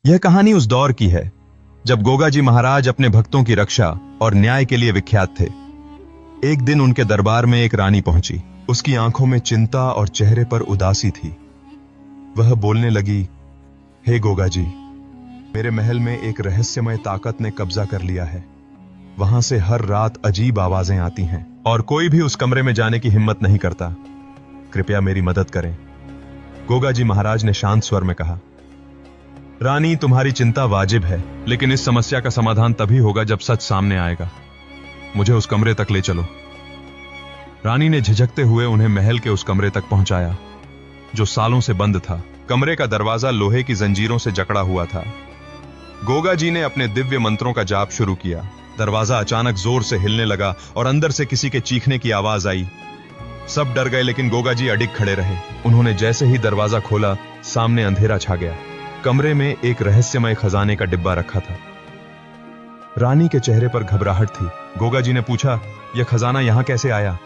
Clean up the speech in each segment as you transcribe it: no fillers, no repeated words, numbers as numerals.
यह कहानी उस दौर की है जब गोगा जी महाराज अपने भक्तों की रक्षा और न्याय के लिए विख्यात थे। एक दिन उनके दरबार में एक रानी पहुंची। उसकी आंखों में चिंता और चेहरे पर उदासी थी। वह बोलने लगी, हे गोगा जी, मेरे महल में एक रहस्यमय ताकत ने कब्जा कर लिया है। वहां से हर रात अजीब आवाजें आती हैं और कोई भी उस कमरे में जाने की हिम्मत नहीं करता। कृपया मेरी मदद करें। गोगा जी महाराज ने शांत स्वर में कहा, रानी, तुम्हारी चिंता वाजिब है, लेकिन इस समस्या का समाधान तभी होगा जब सच सामने आएगा। मुझे उस कमरे तक ले चलो। रानी ने झिझकते हुए उन्हें महल के उस कमरे तक पहुंचाया जो सालों से बंद था। कमरे का दरवाजा लोहे की जंजीरों से जकड़ा हुआ था। गोगा जी ने अपने दिव्य मंत्रों का जाप शुरू किया। दरवाजा अचानक जोर से हिलने लगा और अंदर से किसी के चीखने की आवाज आई। सब डर गए, लेकिन गोगा जी अडिग खड़े रहे। उन्होंने जैसे ही दरवाजा खोला, सामने अंधेरा छा गया। कमरे में एक रहस्यमय खजाने का डिब्बा रखा था। रानी के चेहरे पर घबराहट थी। गोगा जी ने पूछा, यह खजाना यहां कैसे आया?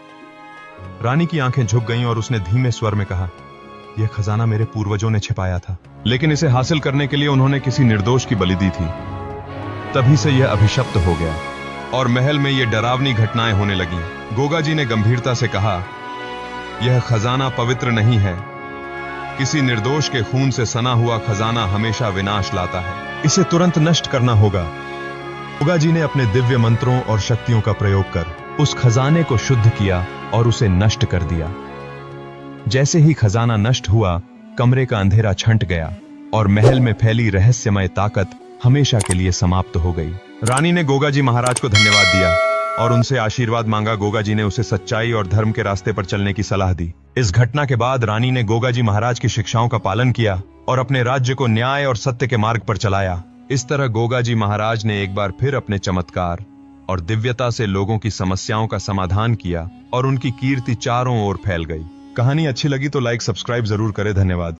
रानी की आंखें झुक गईं और उसने धीमे स्वर में कहा, यह खजाना मेरे पूर्वजों ने छिपाया था, लेकिन इसे हासिल करने के लिए उन्होंने किसी निर्दोष की बलि दी थी। तभी से यह अभिशप्त हो गया और महल में यह डरावनी घटनाएं होने लगीं। गोगा जी ने गंभीरता से कहा, यह खजाना पवित्र नहीं है। किसी निर्दोष के खून से सना हुआ खजाना हमेशा विनाश लाता है। इसे तुरंत नष्ट करना होगा। गोगा जी ने अपने दिव्य मंत्रों और शक्तियों का प्रयोग कर उस खजाने को शुद्ध किया और उसे नष्ट कर दिया। जैसे ही खजाना नष्ट हुआ, कमरे का अंधेरा छंट गया और महल में फैली रहस्यमय ताकत हमेशा के लिए समाप्त हो गई। रानी ने गोगा जी महाराज को धन्यवाद दिया और उनसे आशीर्वाद मांगा। गोगा जी ने उसे सच्चाई और धर्म के रास्ते पर चलने की सलाह दी। इस घटना के बाद रानी ने गोगा जी महाराज की शिक्षाओं का पालन किया और अपने राज्य को न्याय और सत्य के मार्ग पर चलाया। इस तरह गोगा जी महाराज ने एक बार फिर अपने चमत्कार और दिव्यता से लोगों की समस्याओं का समाधान किया और उनकी कीर्ति चारों ओर फैल गई। कहानी अच्छी लगी तो लाइक सब्सक्राइब जरूर करें। धन्यवाद।